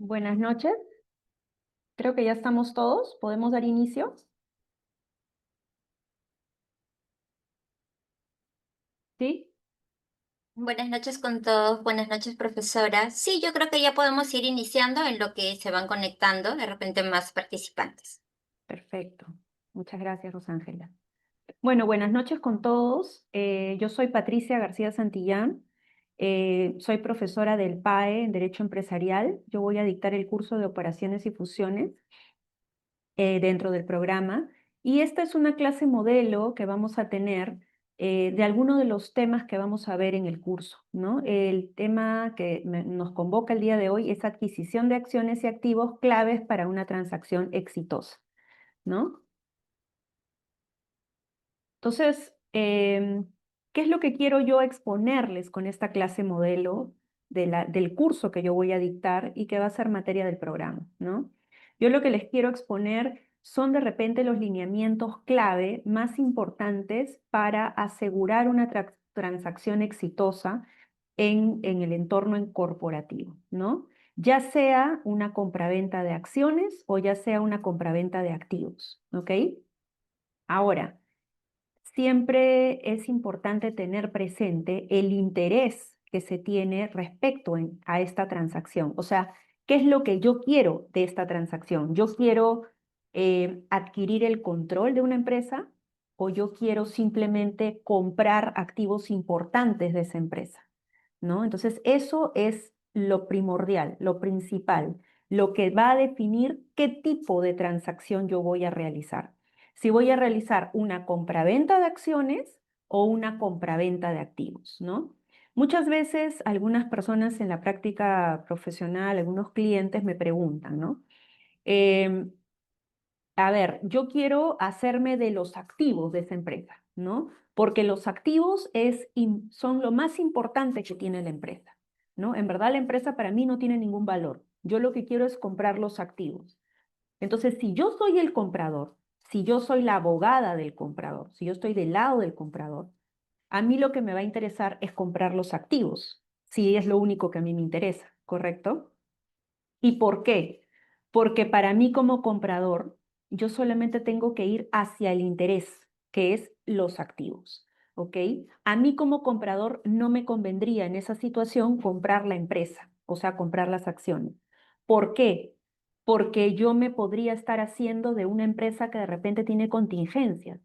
Buenas noches, creo que ya estamos todos. ¿Podemos dar inicio? ¿Sí? Buenas noches con todos, buenas noches profesora. Sí, yo creo que ya podemos ir iniciando en lo que se van conectando de repente más participantes. Perfecto. Muchas gracias, Rosángela. Bueno, buenas noches con todos. Yo soy Patricia García Santillán. Soy profesora del PAE en Derecho Empresarial. Yo voy a dictar el curso de Operaciones y Fusiones dentro del programa. Y esta es una clase modelo que vamos a tener de algunos de los temas que vamos a ver en el curso, ¿no? El tema que nos convoca el día de hoy es adquisición de acciones y activos claves para una transacción exitosa, ¿no? Entonces, ¿qué es lo que quiero yo exponerles con esta clase modelo del curso que yo voy a dictar y que va a ser materia del programa, ¿no? Yo lo que les quiero exponer son de repente los lineamientos clave más importantes para asegurar una transacción exitosa en el entorno corporativo, ¿no? Ya sea una compraventa de acciones o ya sea una compraventa de activos, ¿ok? Ahora, siempre es importante tener presente el interés que se tiene respecto a esta transacción. O sea, ¿qué es lo que yo quiero de esta transacción? ¿Yo quiero adquirir el control de una empresa o yo quiero simplemente comprar activos importantes de esa empresa? ¿No? Entonces, eso es lo primordial, lo principal, lo que va a definir qué tipo de transacción yo voy a realizar. Si voy a realizar una compraventa de acciones o una compraventa de activos, ¿no? Muchas veces algunas personas en la práctica profesional, algunos clientes me preguntan, ¿no? Em, a ver, yo quiero hacerme de los activos de esa empresa, ¿no? Porque los activos son lo más importante que tiene la empresa, ¿no? En verdad la empresa para mí no tiene ningún valor. Yo lo que quiero es comprar los activos. Entonces, si yo soy el comprador, si yo soy la abogada del comprador, si yo estoy del lado del comprador, a mí lo que me va a interesar es comprar los activos, si es lo único que a mí me interesa, ¿correcto? ¿Y por qué? Porque para mí como comprador, yo solamente tengo que ir hacia el interés, que es los activos, ¿ok? A mí como comprador no me convendría en esa situación comprar la empresa, o sea, comprar las acciones. ¿Por qué? Porque yo me podría estar haciendo de una empresa que de repente tiene contingencias,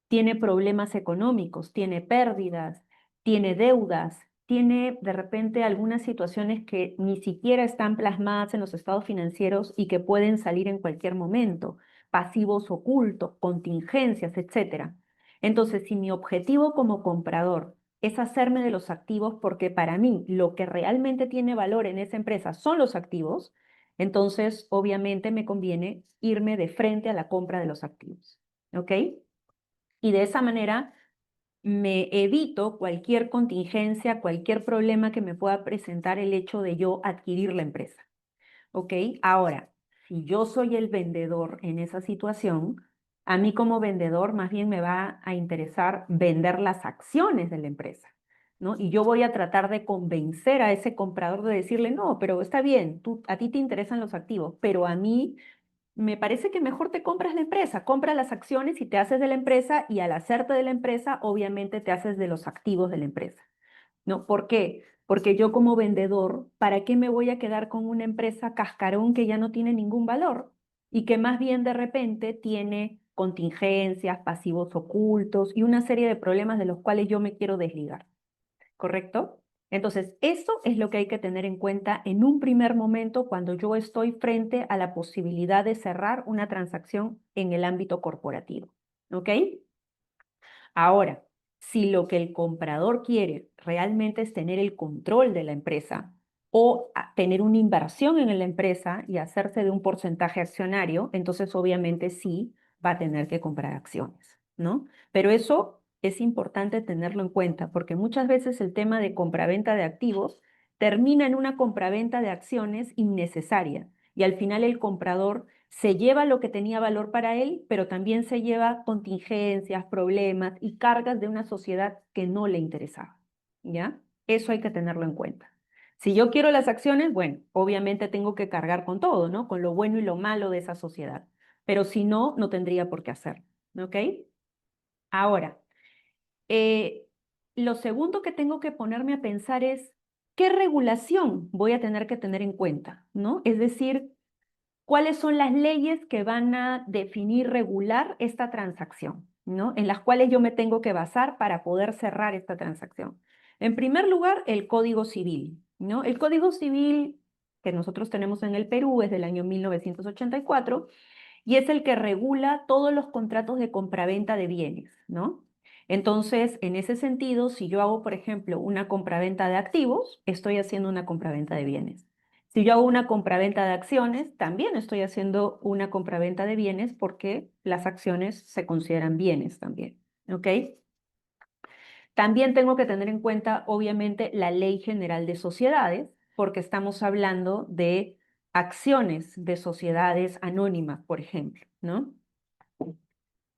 tiene problemas económicos, tiene pérdidas, tiene deudas, tiene de repente algunas situaciones que ni siquiera están plasmadas en los estados financieros y que pueden salir en cualquier momento, pasivos ocultos, contingencias, etcétera. Entonces, si mi objetivo como comprador es hacerme de los activos porque para mí lo que realmente tiene valor en esa empresa son los activos, entonces obviamente me conviene irme de frente a la compra de los activos. ¿Ok? Y de esa manera me evito cualquier contingencia, cualquier problema que me pueda presentar el hecho de yo adquirir la empresa. ¿Ok? Ahora, si yo soy el vendedor en esa situación, a mí como vendedor más bien me va a interesar vender las acciones de la empresa, ¿no? Y yo voy a tratar de convencer a ese comprador de decirle, no, pero está bien, a ti te interesan los activos, pero a mí me parece que mejor te compras la empresa, compra las acciones y te haces de la empresa y al hacerte de la empresa, obviamente te haces de los activos de la empresa, ¿no? ¿Por qué? Porque yo como vendedor, ¿para qué me voy a quedar con una empresa cascarón que ya no tiene ningún valor y que más bien de repente tiene contingencias, pasivos ocultos y una serie de problemas de los cuales yo me quiero desligar? ¿Correcto? Entonces, eso es lo que hay que tener en cuenta en un primer momento cuando yo estoy frente a la posibilidad de cerrar una transacción en el ámbito corporativo. ¿Ok? Ahora, si lo que el comprador quiere realmente es tener el control de la empresa o tener una inversión en la empresa y hacerse de un porcentaje accionario, entonces obviamente sí va a tener que comprar acciones, ¿no? Pero eso es importante tenerlo en cuenta porque muchas veces el tema de compraventa de activos termina en una compraventa de acciones innecesaria y al final el comprador se lleva lo que tenía valor para él, pero también se lleva contingencias, problemas y cargas de una sociedad que no le interesaba, ¿ya? Eso hay que tenerlo en cuenta. Si yo quiero las acciones, bueno, obviamente tengo que cargar con todo, ¿no? Con lo bueno y lo malo de esa sociedad. Pero si no, no tendría por qué hacerlo, ¿ok? Ahora, eh, lo segundo que tengo que ponerme a pensar es, ¿qué regulación voy a tener que tener en cuenta, ¿no? Es decir, ¿cuáles son las leyes que van a definir, regular esta transacción, ¿no? En las cuales yo me tengo que basar para poder cerrar esta transacción. En primer lugar, el Código Civil, ¿no? El Código Civil que nosotros tenemos en el Perú es del año 1984 y es el que regula todos los contratos de compraventa de bienes, ¿no? Entonces, en ese sentido, si yo hago, por ejemplo, una compraventa de activos, estoy haciendo una compraventa de bienes. Si yo hago una compraventa de acciones, también estoy haciendo una compraventa de bienes porque las acciones se consideran bienes también, ¿ok? También tengo que tener en cuenta, obviamente, la Ley General de Sociedades, porque estamos hablando de acciones de sociedades anónimas, por ejemplo, ¿no?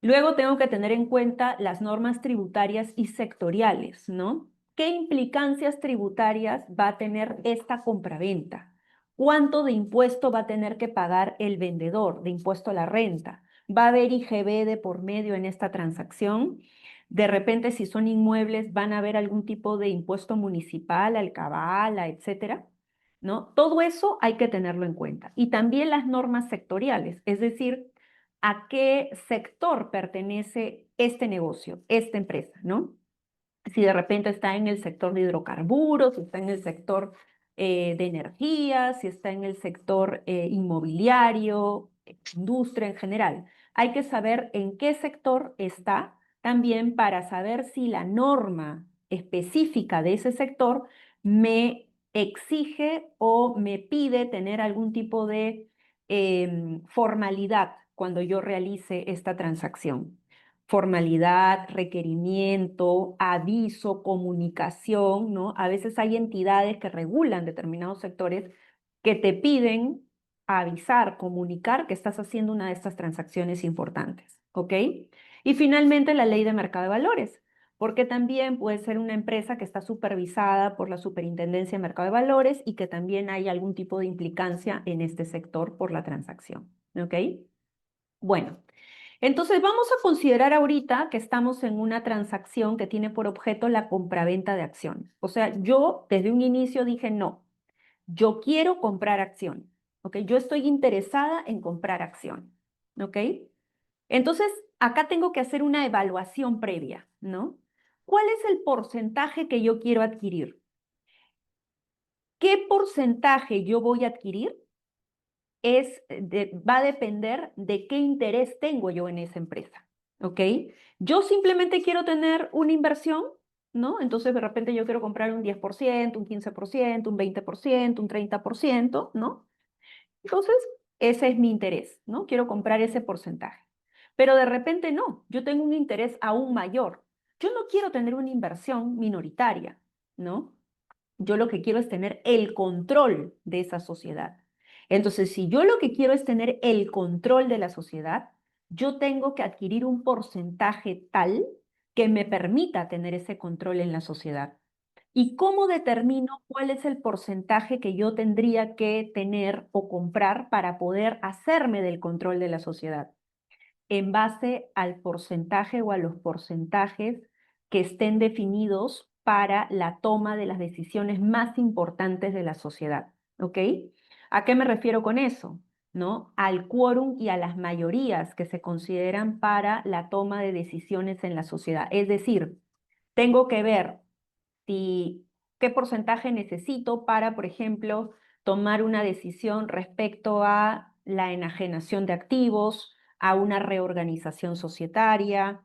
Luego tengo que tener en cuenta las normas tributarias y sectoriales, ¿no? ¿Qué implicancias tributarias va a tener esta compraventa? ¿Cuánto de impuesto va a tener que pagar el vendedor de impuesto a la renta? ¿Va a haber IGB de por medio en esta transacción? De repente, si son inmuebles, ¿van a haber algún tipo de impuesto municipal, alcabala, etcétera? ¿No? Todo eso hay que tenerlo en cuenta. Y también las normas sectoriales, es decir, a qué sector pertenece este negocio, esta empresa, ¿no? Si de repente está en el sector de hidrocarburos, si está en el sector de energía, si está en el sector inmobiliario, industria en general. Hay que saber en qué sector está también para saber si la norma específica de ese sector me exige o me pide tener algún tipo de formalidad cuando yo realice esta transacción. Formalidad, requerimiento, aviso, comunicación, ¿no? A veces hay entidades que regulan determinados sectores que te piden avisar, comunicar que estás haciendo una de estas transacciones importantes, ¿ok? Y finalmente la ley de mercado de valores, porque también puede ser una empresa que está supervisada por la Superintendencia de Mercado de Valores y que también hay algún tipo de implicancia en este sector por la transacción, ¿ok? Bueno. Entonces vamos a considerar ahorita que estamos en una transacción que tiene por objeto la compraventa de acciones. O sea, yo desde un inicio dije, no, yo quiero comprar acciones, ¿ok? Yo estoy interesada en comprar acciones, ¿ok? Entonces, acá tengo que hacer una evaluación previa, ¿no? ¿Cuál es el porcentaje que yo quiero adquirir? ¿Qué porcentaje yo voy a adquirir? Va a depender de qué interés tengo yo en esa empresa, ¿ok? Yo simplemente quiero tener una inversión, ¿no? Entonces de repente yo quiero comprar un 10%, un 15%, un 20%, un 30%, ¿no? Entonces ese es mi interés, ¿no? Quiero comprar ese porcentaje. Pero de repente no, yo tengo un interés aún mayor. Yo no quiero tener una inversión minoritaria, ¿no? Yo lo que quiero es tener el control de esa sociedad. Entonces, si yo lo que quiero es tener el control de la sociedad, yo tengo que adquirir un porcentaje tal que me permita tener ese control en la sociedad. ¿Y cómo determino cuál es el porcentaje que yo tendría que tener o comprar para poder hacerme del control de la sociedad? En base al porcentaje o a los porcentajes que estén definidos para la toma de las decisiones más importantes de la sociedad, ¿ok? ¿A qué me refiero con eso? ¿No? Al quórum y a las mayorías que se consideran para la toma de decisiones en la sociedad. Es decir, tengo que ver si qué porcentaje necesito para, por ejemplo, tomar una decisión respecto a la enajenación de activos, a una reorganización societaria,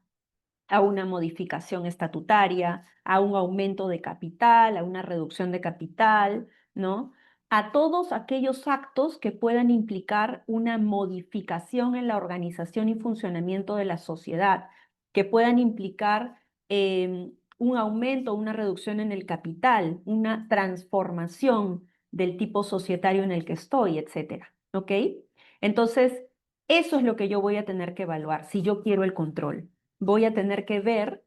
a una modificación estatutaria, a un aumento de capital, a una reducción de capital, ¿no? A todos aquellos actos que puedan implicar una modificación en la organización y funcionamiento de la sociedad, que puedan implicar un aumento o una reducción en el capital, una transformación del tipo societario en el que estoy, etcétera, ¿ok? Entonces, eso es lo que yo voy a tener que evaluar si yo quiero el control. Voy a tener que ver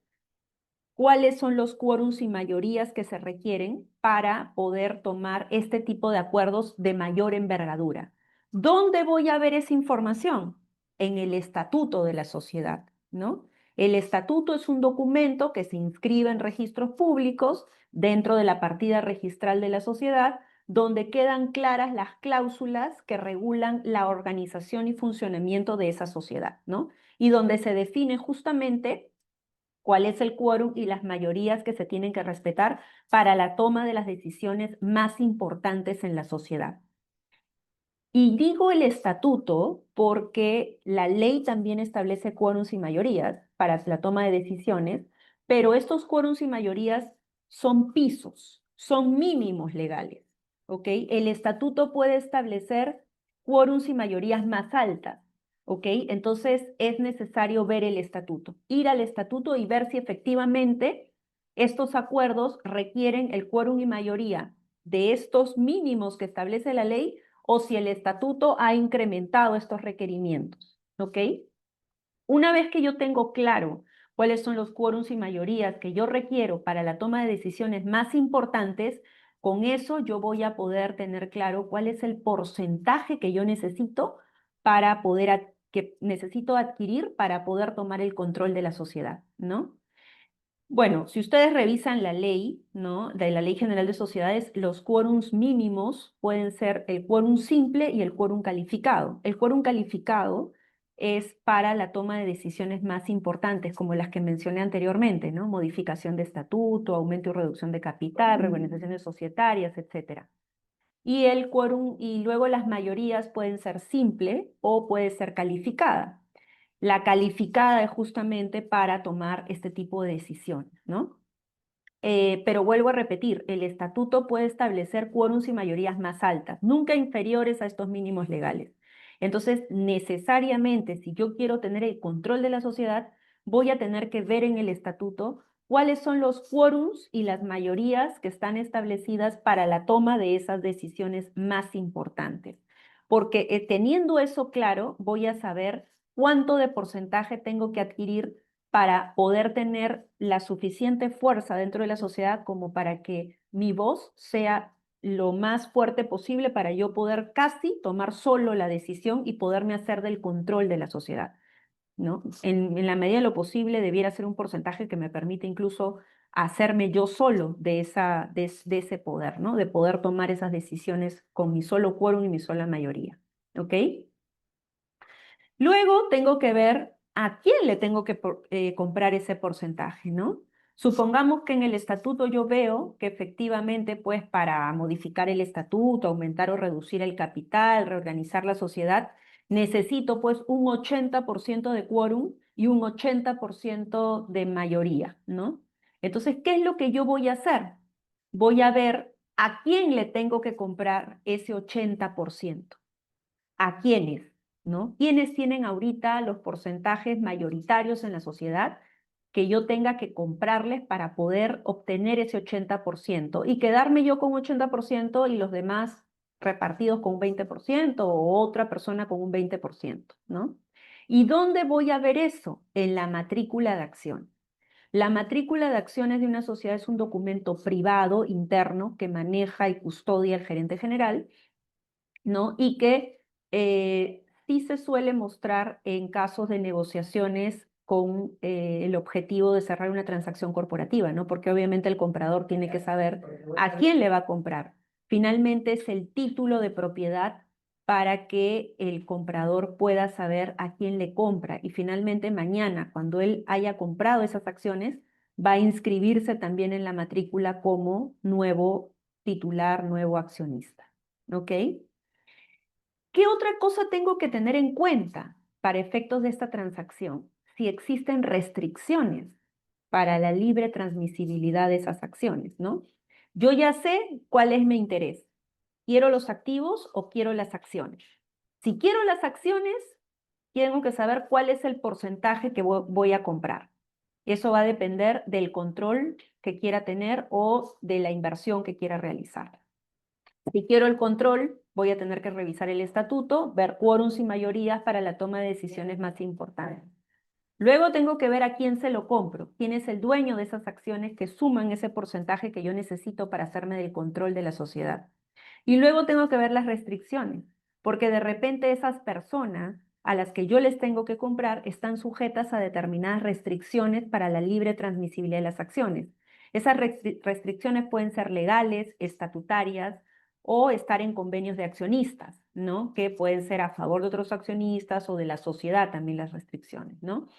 cuáles son los quórums y mayorías que se requieren para poder tomar este tipo de acuerdos de mayor envergadura. ¿Dónde voy a ver esa información? En el estatuto de la sociedad, ¿no? El estatuto es un documento que se inscribe en registros públicos dentro de la partida registral de la sociedad, donde quedan claras las cláusulas que regulan la organización y funcionamiento de esa sociedad, ¿no? Y donde se define justamente cuál es el quórum y las mayorías que se tienen que respetar para la toma de las decisiones más importantes en la sociedad. Y digo el estatuto porque la ley también establece quórums y mayorías para la toma de decisiones, pero estos quórums y mayorías son pisos, son mínimos legales, ¿ok? El estatuto puede establecer quórums y mayorías más altas, ¿ok? Entonces es necesario ver el estatuto, ir al estatuto y ver si efectivamente estos acuerdos requieren el quórum y mayoría de estos mínimos que establece la ley o si el estatuto ha incrementado estos requerimientos, ¿ok? Una vez que yo tengo claro cuáles son los quórums y mayorías que yo requiero para la toma de decisiones más importantes, con eso yo voy a poder tener claro cuál es el porcentaje que yo necesito para poder, que necesito adquirir para poder tomar el control de la sociedad, ¿no? Bueno, si ustedes revisan la ley, ¿no? De la Ley General de Sociedades, los quórums mínimos pueden ser el quórum simple y el quórum calificado. El quórum calificado es para la toma de decisiones más importantes, como las que mencioné anteriormente, ¿no? Modificación de estatuto, aumento y reducción de capital, reorganizaciones societarias, etcétera. Y el quórum, y luego las mayorías pueden ser simple o puede ser calificada. La calificada es justamente para tomar este tipo de decisiones, ¿no? Pero vuelvo a repetir, el estatuto puede establecer quórums y mayorías más altas, nunca inferiores a estos mínimos legales. Entonces, necesariamente, si yo quiero tener el control de la sociedad, voy a tener que ver en el estatuto cuáles son los quórums y las mayorías que están establecidas para la toma de esas decisiones más importantes. Porque teniendo eso claro, voy a saber cuánto de porcentaje tengo que adquirir para poder tener la suficiente fuerza dentro de la sociedad como para que mi voz sea lo más fuerte posible para yo poder casi tomar solo la decisión y poderme hacer del control de la sociedad, ¿no? En la medida de lo posible debiera ser un porcentaje que me permite incluso hacerme yo solo de ese poder, ¿no? De poder tomar esas decisiones con mi solo quórum y mi sola mayoría, ¿ok? Luego tengo que ver a quién le tengo que comprar ese porcentaje, ¿no? Supongamos que en el estatuto yo veo que efectivamente, pues para modificar el estatuto, aumentar o reducir el capital, reorganizar la sociedad, necesito pues un 80% de quórum y un 80% de mayoría, ¿no? Entonces, ¿qué es lo que yo voy a hacer? Voy a ver a quién le tengo que comprar ese 80%. ¿A quiénes? ¿No? ¿Quiénes tienen ahorita los porcentajes mayoritarios en la sociedad que yo tenga que comprarles para poder obtener ese 80% y quedarme yo con 80% y los demás repartidos con un 20% o otra persona con un 20%, ¿no? ¿Y dónde voy a ver eso? En la matrícula de acción. La matrícula de acciones de una sociedad es un documento privado interno que maneja y custodia el gerente general, ¿no? Y que sí se suele mostrar en casos de negociaciones con el objetivo de cerrar una transacción corporativa, ¿no? Porque obviamente el comprador tiene que saber a quién le va a comprar. Finalmente es el título de propiedad para que el comprador pueda saber a quién le compra. Y finalmente mañana, cuando él haya comprado esas acciones, va a inscribirse también en la matrícula como nuevo titular, nuevo accionista. ¿Ok? ¿Qué otra cosa tengo que tener en cuenta para efectos de esta transacción? Si existen restricciones para la libre transmisibilidad de esas acciones, ¿no? Yo ya sé cuál es mi interés. ¿Quiero los activos o quiero las acciones? Si quiero las acciones, tengo que saber cuál es el porcentaje que voy a comprar. Eso va a depender del control que quiera tener o de la inversión que quiera realizar. Si quiero el control, voy a tener que revisar el estatuto, ver quórums y mayorías para la toma de decisiones más importantes. Luego tengo que ver a quién se lo compro, quién es el dueño de esas acciones que suman ese porcentaje que yo necesito para hacerme del control de la sociedad. Y luego tengo que ver las restricciones, porque de repente esas personas a las que yo les tengo que comprar están sujetas a determinadas restricciones para la libre transmisibilidad de las acciones. Esas restricciones pueden ser legales, estatutarias o estar en convenios de accionistas, ¿no? Que pueden ser a favor de otros accionistas o de la sociedad también las restricciones, ¿no?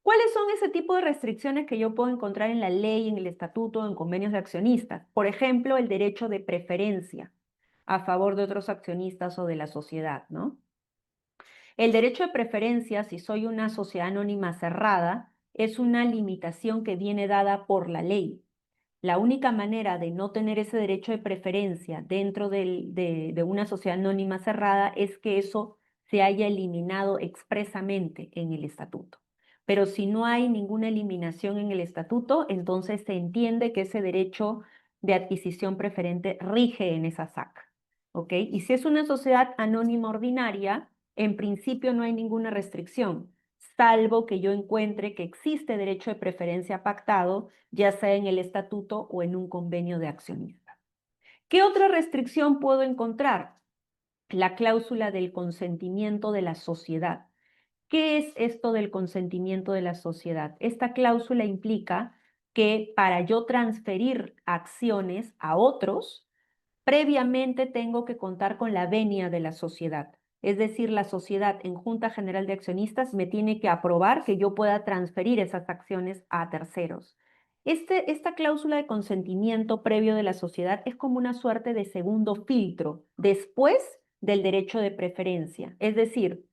¿Cuáles son ese tipo de restricciones que yo puedo encontrar en la ley, en el estatuto, en convenios de accionistas? Por ejemplo, el derecho de preferencia a favor de otros accionistas o de la sociedad, ¿no? El derecho de preferencia, si soy una sociedad anónima cerrada, es una limitación que viene dada por la ley. La única manera de no tener ese derecho de preferencia dentro de una sociedad anónima cerrada es que eso se haya eliminado expresamente en el estatuto. Pero si no hay ninguna eliminación en el estatuto, entonces se entiende que ese derecho de adquisición preferente rige en esa SAC. ¿Ok? Y si es una sociedad anónima ordinaria, en principio no hay ninguna restricción, salvo que yo encuentre que existe derecho de preferencia pactado, ya sea en el estatuto o en un convenio de accionistas. ¿Qué otra restricción puedo encontrar? La cláusula del consentimiento de la sociedad. ¿Qué es esto del consentimiento de la sociedad? Esta cláusula implica que para yo transferir acciones a otros, previamente tengo que contar con la venia de la sociedad. Es decir, la sociedad en Junta General de Accionistas me tiene que aprobar que yo pueda transferir esas acciones a terceros. Esta cláusula de consentimiento previo de la sociedad es como una suerte de segundo filtro después del derecho de preferencia. Es decir,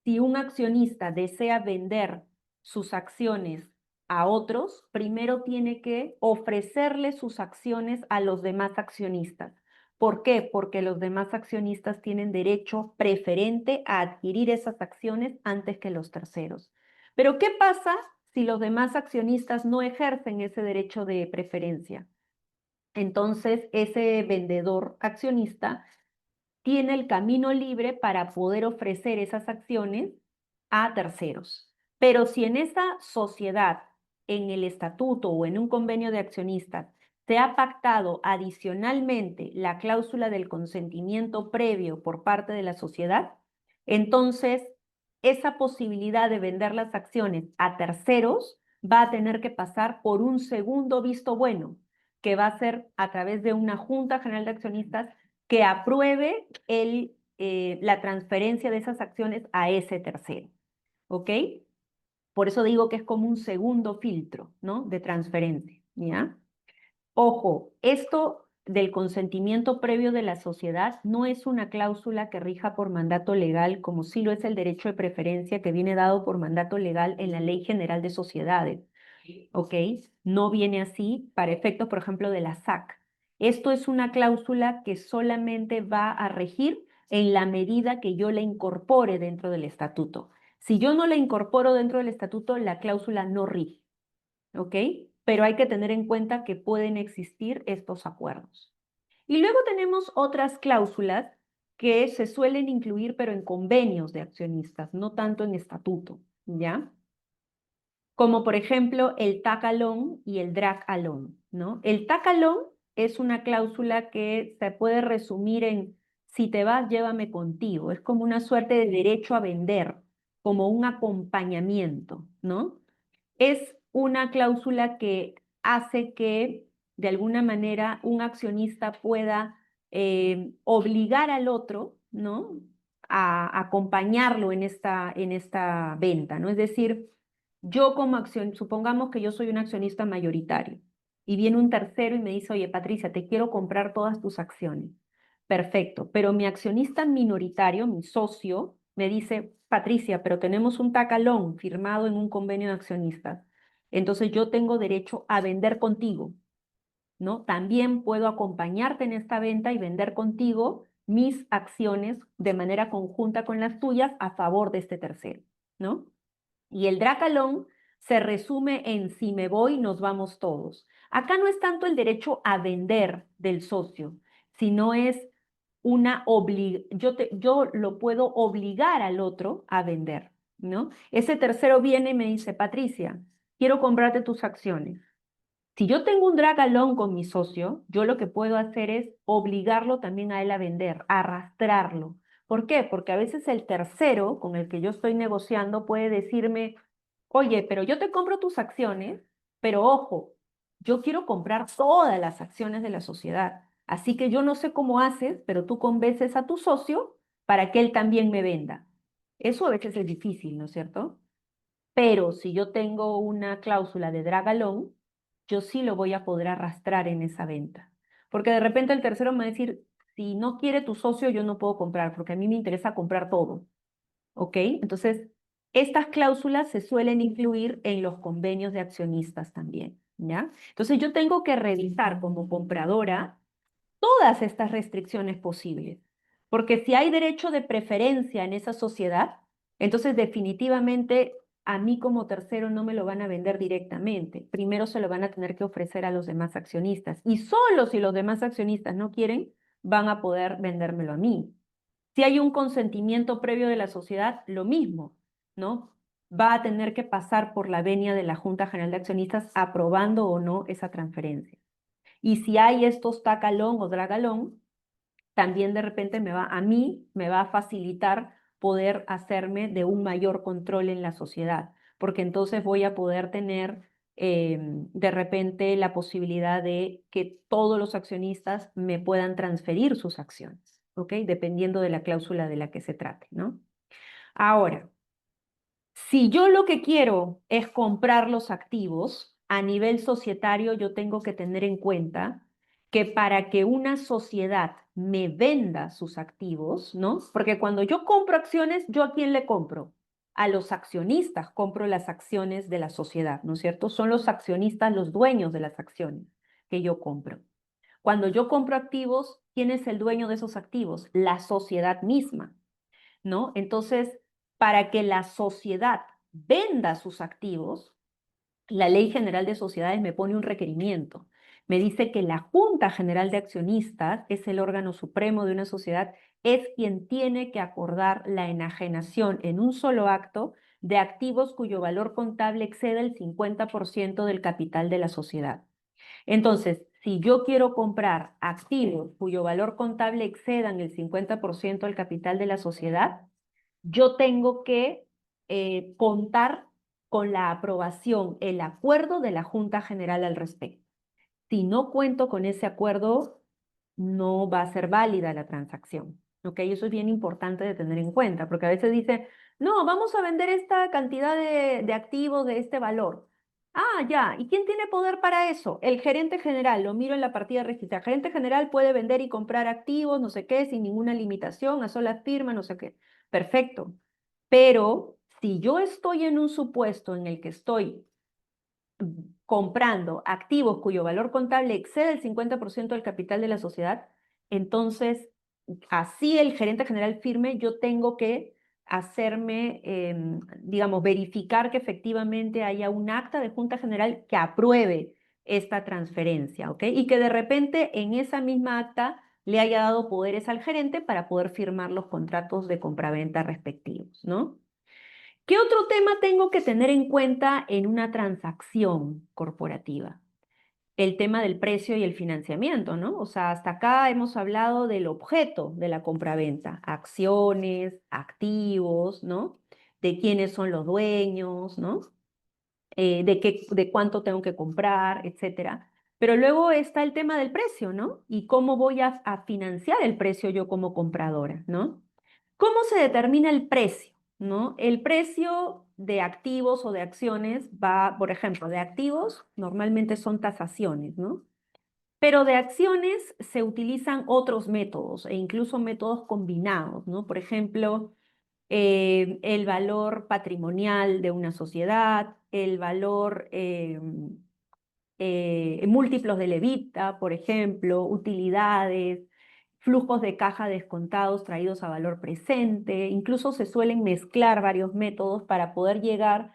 si un accionista desea vender sus acciones a otros, primero tiene que ofrecerle sus acciones a los demás accionistas. ¿Por qué? Porque los demás accionistas tienen derecho preferente a adquirir esas acciones antes que los terceros. Pero ¿qué pasa si los demás accionistas no ejercen ese derecho de preferencia? Entonces, ese vendedor accionista tiene el camino libre para poder ofrecer esas acciones a terceros. Pero si en esa sociedad, en el estatuto o en un convenio de accionistas, se ha pactado adicionalmente la cláusula del consentimiento previo por parte de la sociedad, entonces esa posibilidad de vender las acciones a terceros va a tener que pasar por un segundo visto bueno, que va a ser a través de una Junta General de Accionistas que apruebe la transferencia de esas acciones a ese tercero. ¿Ok? Por eso digo que es como un segundo filtro, ¿no? De transferencia, ¿ya? Ojo, esto del consentimiento previo de la sociedad no es una cláusula que rija por mandato legal, como sí lo es el derecho de preferencia que viene dado por mandato legal en la Ley General de Sociedades. ¿Ok? No viene así para efectos, por ejemplo, de la SAC. Esto es una cláusula que solamente va a regir en la medida que yo la incorpore dentro del estatuto. Si yo no la incorporo dentro del estatuto, la cláusula no rige. ¿Ok? Pero hay que tener en cuenta que pueden existir estos acuerdos. Y luego tenemos otras cláusulas que se suelen incluir, pero en convenios de accionistas, no tanto en estatuto, ¿ya? Como por ejemplo el tag along y el drag along, ¿no? El tag along es una cláusula que se puede resumir en si te vas, llévame contigo. Es como una suerte de derecho a vender, como un acompañamiento, ¿no? Es una cláusula que hace que de alguna manera un accionista pueda obligar al otro, ¿no? A acompañarlo en esta venta, ¿no? Es decir, yo como acción, supongamos que yo soy un accionista mayoritario y viene un tercero y me dice, oye, Patricia, te quiero comprar todas tus acciones. Perfecto, pero mi accionista minoritario, mi socio, me dice, Patricia, pero tenemos un tacalón firmado en un convenio de accionistas. Entonces yo tengo derecho a vender contigo, ¿no? También puedo acompañarte en esta venta y vender contigo mis acciones de manera conjunta con las tuyas a favor de este tercero, ¿no? Y el dracalón se resume en si me voy, nos vamos todos. Acá no es tanto el derecho a vender del socio, sino es yo lo puedo obligar al otro a vender, ¿no? Ese tercero viene y me dice, Patricia, quiero comprarte tus acciones. Si yo tengo un drag along con mi socio, yo lo que puedo hacer es obligarlo también a él a vender, a arrastrarlo. ¿Por qué? Porque a veces el tercero con el que yo estoy negociando puede decirme, oye, pero yo te compro tus acciones, pero ojo, yo quiero comprar todas las acciones de la sociedad. Así que yo no sé cómo haces, pero tú convences a tu socio para que él también me venda. Eso a veces es difícil, ¿no es cierto? Pero si yo tengo una cláusula de drag along, yo sí lo voy a poder arrastrar en esa venta. Porque de repente el tercero me va a decir, si no quiere tu socio, yo no puedo comprar, porque a mí me interesa comprar todo. ¿Ok? Entonces, estas cláusulas se suelen incluir en los convenios de accionistas también, ¿ya? Entonces, yo tengo que revisar como compradora todas estas restricciones posibles. Porque si hay derecho de preferencia en esa sociedad, entonces definitivamente a mí como tercero no me lo van a vender directamente. Primero se lo van a tener que ofrecer a los demás accionistas. Y solo si los demás accionistas no quieren, van a poder vendérmelo a mí. Si hay un consentimiento previo de la sociedad, lo mismo, ¿no? Va a tener que pasar por la venia de la Junta General de Accionistas aprobando o no esa transferencia. Y si hay estos tacalón o dragalón, también de repente a mí me va a facilitar poder hacerme de un mayor control en la sociedad, porque entonces voy a poder tener de repente la posibilidad de que todos los accionistas me puedan transferir sus acciones, ¿ok? Dependiendo de la cláusula de la que se trate, ¿no? Ahora, si yo lo que quiero es comprar los activos, a nivel societario yo tengo que tener en cuenta que para que una sociedad me venda sus activos, ¿no? Porque cuando yo compro acciones, ¿yo a quién le compro? A los accionistas compro las acciones de la sociedad, ¿no es cierto? Son los accionistas los dueños de las acciones que yo compro. Cuando yo compro activos, ¿quién es el dueño de esos activos? La sociedad misma. ¿No? Entonces, para que la sociedad venda sus activos, la Ley General de Sociedades me pone un requerimiento. Me dice que la Junta General de Accionistas es el órgano supremo de una sociedad, es quien tiene que acordar la enajenación en un solo acto de activos cuyo valor contable exceda el 50% del capital de la sociedad. Entonces, si yo quiero comprar activos cuyo valor contable excedan el 50% del capital de la sociedad, yo tengo que contar con la aprobación, el acuerdo de la Junta General al respecto. Si no cuento con ese acuerdo, no va a ser válida la transacción. ¿Ok? Eso es bien importante de tener en cuenta, porque a veces dice, no, vamos a vender esta cantidad de activos de este valor. Ah, ya. ¿Y quién tiene poder para eso? El gerente general. Lo miro en la partida registrada. El gerente general puede vender y comprar activos, no sé qué, sin ninguna limitación, a sola firma, no sé qué. Perfecto. Pero si yo estoy en un supuesto en el que estoy comprando activos cuyo valor contable excede el 50% del capital de la sociedad, entonces, así el gerente general firme, yo tengo que hacerme, digamos, verificar que efectivamente haya un acta de Junta General que apruebe esta transferencia, ¿ok? Y que de repente en esa misma acta le haya dado poderes al gerente para poder firmar los contratos de compraventa respectivos, ¿no? ¿Qué otro tema tengo que tener en cuenta en una transacción corporativa? El tema del precio y el financiamiento, ¿no? O sea, hasta acá hemos hablado del objeto de la compraventa, acciones, activos, ¿no? De quiénes son los dueños, ¿no? De cuánto tengo que comprar, etcétera. Pero luego está el tema del precio, ¿no? Y cómo voy a financiar el precio yo como compradora, ¿no? ¿Cómo se determina el precio? ¿No? El precio de activos o de acciones va, por ejemplo, de activos normalmente son tasaciones, ¿no? Pero de acciones se utilizan otros métodos e incluso métodos combinados, ¿no? Por ejemplo, el valor patrimonial de una sociedad, el valor múltiplos del EBITDA, por ejemplo, utilidades, flujos de caja descontados traídos a valor presente, incluso se suelen mezclar varios métodos para poder llegar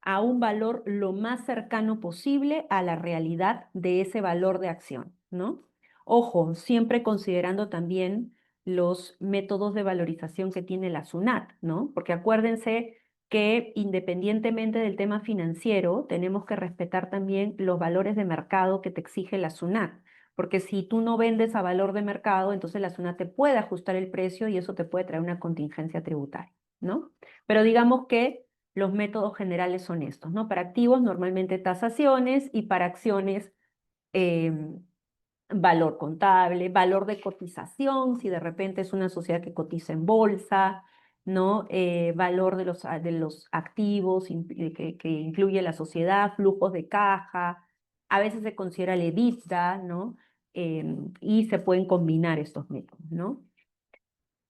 a un valor lo más cercano posible a la realidad de ese valor de acción, ¿no? Ojo, siempre considerando también los métodos de valorización que tiene la SUNAT, ¿no? Porque acuérdense que independientemente del tema financiero, tenemos que respetar también los valores de mercado que te exige la SUNAT. Porque si tú no vendes a valor de mercado, entonces la SUNAT te puede ajustar el precio y eso te puede traer una contingencia tributaria, ¿no? Pero digamos que los métodos generales son estos, ¿no? Para activos, normalmente tasaciones, y para acciones, em, valor contable, valor de cotización, si de repente es una sociedad que cotiza en bolsa, ¿no? Valor de los activos que incluye la sociedad, flujos de caja, a veces se considera el EBITDA, ¿no? Y se pueden combinar estos métodos, ¿no?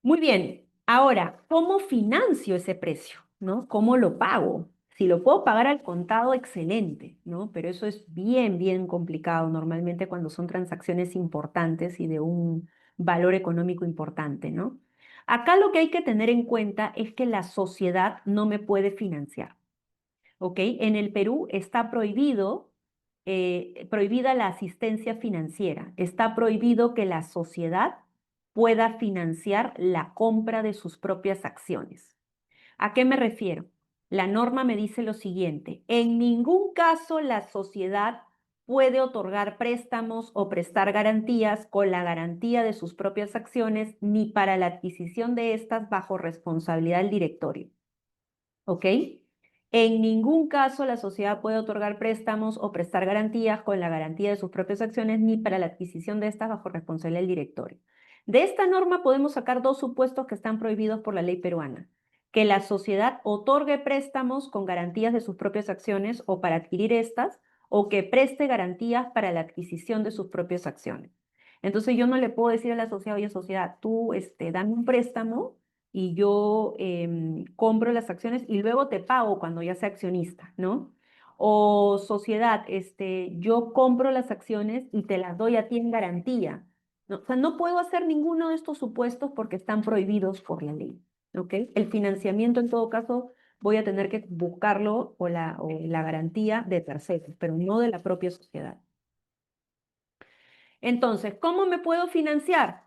Muy bien, ahora, ¿cómo financio ese precio? ¿No? ¿Cómo lo pago? Si lo puedo pagar al contado, excelente, ¿no? Pero eso es bien, bien complicado normalmente cuando son transacciones importantes y de un valor económico importante, ¿no? Acá lo que hay que tener en cuenta es que la sociedad no me puede financiar. ¿Ok? En el Perú está prohibida la asistencia financiera. Está prohibido que la sociedad pueda financiar la compra de sus propias acciones. ¿A qué me refiero? La norma me dice lo siguiente: en ningún caso la sociedad puede otorgar préstamos o prestar garantías con la garantía de sus propias acciones ni para la adquisición de estas bajo responsabilidad del directorio. ¿Ok? En ningún caso la sociedad puede otorgar préstamos o prestar garantías con la garantía de sus propias acciones ni para la adquisición de estas bajo responsabilidad del directorio. De esta norma podemos sacar dos supuestos que están prohibidos por la ley peruana: que la sociedad otorgue préstamos con garantías de sus propias acciones o para adquirir estas, o que preste garantías para la adquisición de sus propias acciones. Entonces yo no le puedo decir a la sociedad: oye, sociedad, tú dame un préstamo y yo compro las acciones y luego te pago cuando ya sea accionista, ¿no? O sociedad, yo compro las acciones y te las doy a ti en garantía, ¿no? O sea, no puedo hacer ninguno de estos supuestos porque están prohibidos por la ley, ¿ok? El financiamiento, en todo caso, voy a tener que buscarlo o la garantía de terceros, pero no de la propia sociedad. Entonces, ¿cómo me puedo financiar?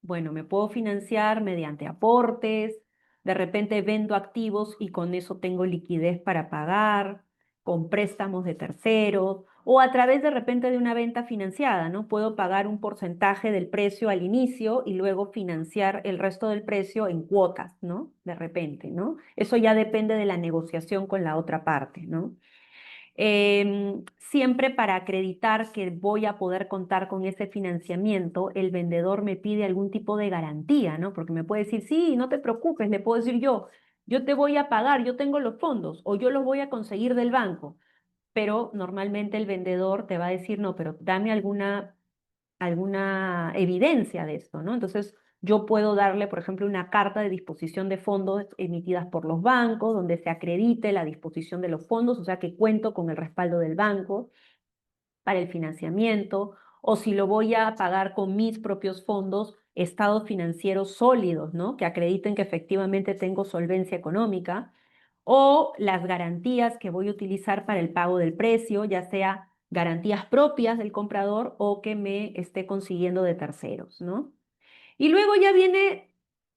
Bueno, me puedo financiar mediante aportes, de repente vendo activos y con eso tengo liquidez para pagar, con préstamos de terceros, o a través de repente de una venta financiada, ¿no? Puedo pagar un porcentaje del precio al inicio y luego financiar el resto del precio en cuotas, ¿no? De repente, ¿no? Eso ya depende de la negociación con la otra parte, ¿no? Siempre para acreditar que voy a poder contar con ese financiamiento, el vendedor me pide algún tipo de garantía, ¿no? Porque me puede decir: sí, no te preocupes, le puedo decir yo te voy a pagar, yo tengo los fondos o yo los voy a conseguir del banco. Pero normalmente el vendedor te va a decir: no, pero dame alguna evidencia de esto, ¿no? Entonces, yo puedo darle, por ejemplo, una carta de disposición de fondos emitidas por los bancos, donde se acredite la disposición de los fondos, o sea, que cuento con el respaldo del banco para el financiamiento, o si lo voy a pagar con mis propios fondos, estados financieros sólidos, ¿no? Que acrediten que efectivamente tengo solvencia económica, o las garantías que voy a utilizar para el pago del precio, ya sea garantías propias del comprador o que me esté consiguiendo de terceros, ¿no? Y luego ya viene,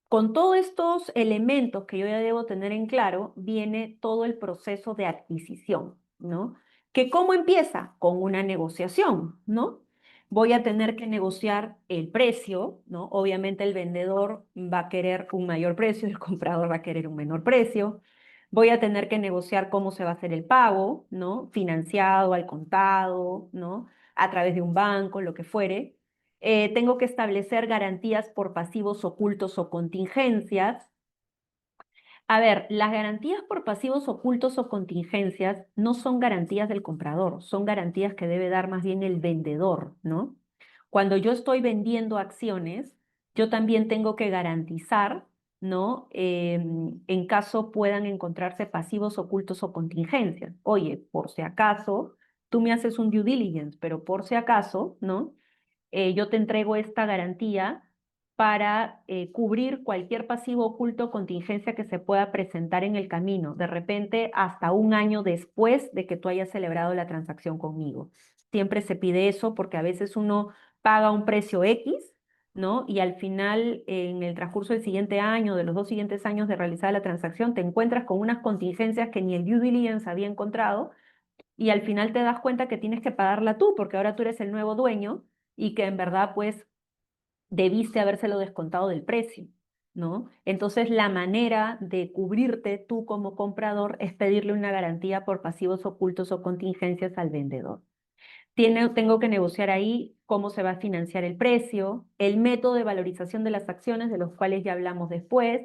con todos estos elementos que yo ya debo tener en claro, viene todo el proceso de adquisición, ¿no? Que cómo empieza con una negociación, ¿no? Voy a tener que negociar el precio, ¿no? Obviamente el vendedor va a querer un mayor precio, el comprador va a querer un menor precio. Voy a tener que negociar cómo se va a hacer el pago, ¿no? Financiado, al contado, ¿no? A través de un banco, lo que fuere. Tengo que establecer garantías por pasivos ocultos o contingencias. A ver, las garantías por pasivos ocultos o contingencias no son garantías del comprador, son garantías que debe dar más bien el vendedor, ¿no? Cuando yo estoy vendiendo acciones, yo también tengo que garantizar, ¿no? En caso puedan encontrarse pasivos ocultos o contingencias. Oye, por si acaso, tú me haces un due diligence, pero por si acaso, ¿no? Yo te entrego esta garantía para cubrir cualquier pasivo oculto o contingencia que se pueda presentar en el camino, de repente hasta un año después de que tú hayas celebrado la transacción conmigo. Siempre se pide eso porque a veces uno paga un precio X, ¿no? Y al final, en el transcurso del siguiente año, de los 2 siguientes años de realizar la transacción, te encuentras con unas contingencias que ni el due diligence había encontrado y al final te das cuenta que tienes que pagarla tú porque ahora tú eres el nuevo dueño y que en verdad pues debiste habérselo descontado del precio, ¿no? Entonces la manera de cubrirte tú como comprador es pedirle una garantía por pasivos ocultos o contingencias al vendedor. Tengo que negociar ahí cómo se va a financiar el precio, el método de valorización de las acciones, de los cuales ya hablamos después.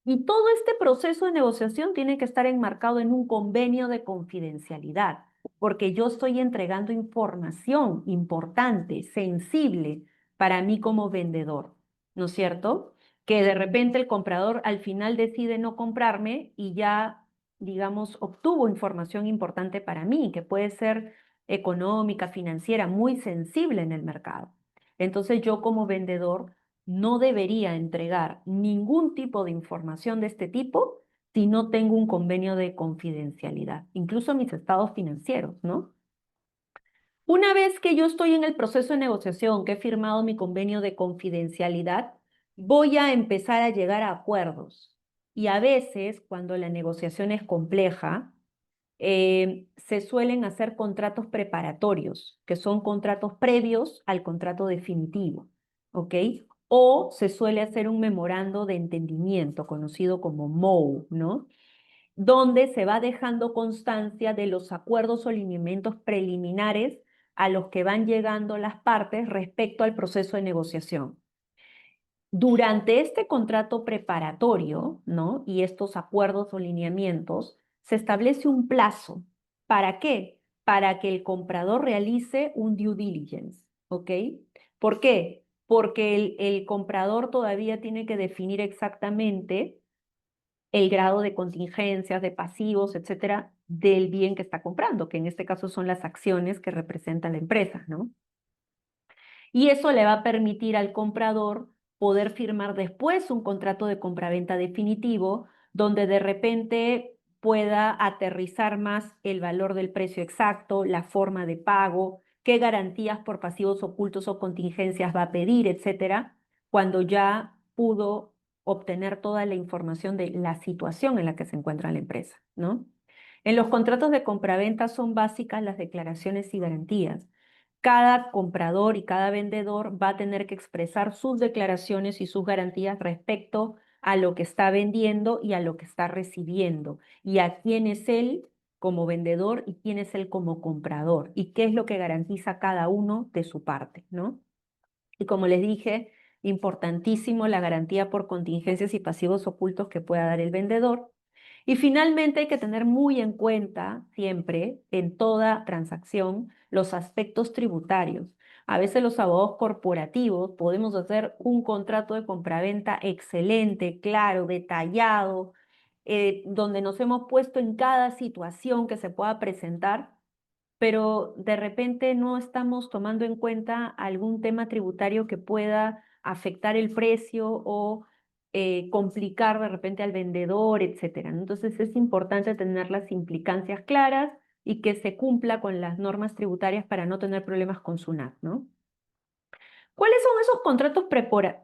Y todo este proceso de negociación tiene que estar enmarcado en un convenio de confidencialidad, porque yo estoy entregando información importante, sensible para mí como vendedor, ¿no es cierto? Que de repente el comprador al final decide no comprarme y ya, digamos, obtuvo información importante para mí, que puede ser económica, financiera, muy sensible en el mercado. Entonces yo como vendedor no debería entregar ningún tipo de información de este tipo si no tengo un convenio de confidencialidad, incluso mis estados financieros, ¿no? Una vez que yo estoy en el proceso de negociación, que he firmado mi convenio de confidencialidad, voy a empezar a llegar a acuerdos. Y a veces, cuando la negociación es compleja, se suelen hacer contratos preparatorios, que son contratos previos al contrato definitivo, ¿ok? O se suele hacer un memorando de entendimiento, conocido como MOU, ¿no? Donde se va dejando constancia de los acuerdos o lineamientos preliminares a los que van llegando las partes respecto al proceso de negociación. Durante este contrato preparatorio, ¿no? Y estos acuerdos o lineamientos, se establece un plazo. ¿Para qué? Para que el comprador realice un due diligence, ¿ok? ¿Por qué? Porque el comprador todavía tiene que definir exactamente el grado de contingencias, de pasivos, etcétera, del bien que está comprando, que en este caso son las acciones que representa la empresa, ¿no? Y eso le va a permitir al comprador poder firmar después un contrato de compraventa definitivo, donde de repente pueda aterrizar más el valor del precio exacto, la forma de pago, qué garantías por pasivos ocultos o contingencias va a pedir, etcétera, cuando ya pudo obtener toda la información de la situación en la que se encuentra la empresa, ¿no? En los contratos de compraventa son básicas las declaraciones y garantías. Cada comprador y cada vendedor va a tener que expresar sus declaraciones y sus garantías respecto a lo que está vendiendo y a lo que está recibiendo, y a quién es él como vendedor y quién es él como comprador, y qué es lo que garantiza cada uno de su parte, ¿no? Y como les dije, importantísimo la garantía por contingencias y pasivos ocultos que pueda dar el vendedor. Y finalmente hay que tener muy en cuenta siempre en toda transacción los aspectos tributarios. A veces los abogados corporativos podemos hacer un contrato de compraventa excelente, claro, detallado, donde nos hemos puesto en cada situación que se pueda presentar, pero de repente no estamos tomando en cuenta algún tema tributario que pueda afectar el precio o complicar de repente al vendedor, etcétera, ¿no? Entonces es importante tener las implicancias claras y que se cumpla con las normas tributarias para no tener problemas con SUNAT, ¿no? ¿Cuáles son esos contratos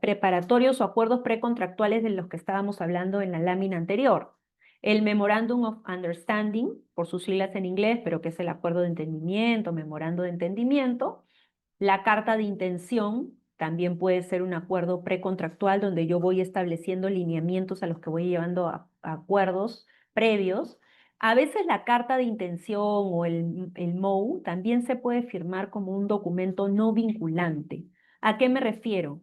preparatorios o acuerdos precontractuales de los que estábamos hablando en la lámina anterior? El Memorandum of Understanding, por sus siglas en inglés, pero que es el acuerdo de entendimiento, memorando de entendimiento. La carta de intención también puede ser un acuerdo precontractual donde yo voy estableciendo lineamientos a los que voy llevando a acuerdos previos. A veces la carta de intención o el MOU también se puede firmar como un documento no vinculante. ¿A qué me refiero?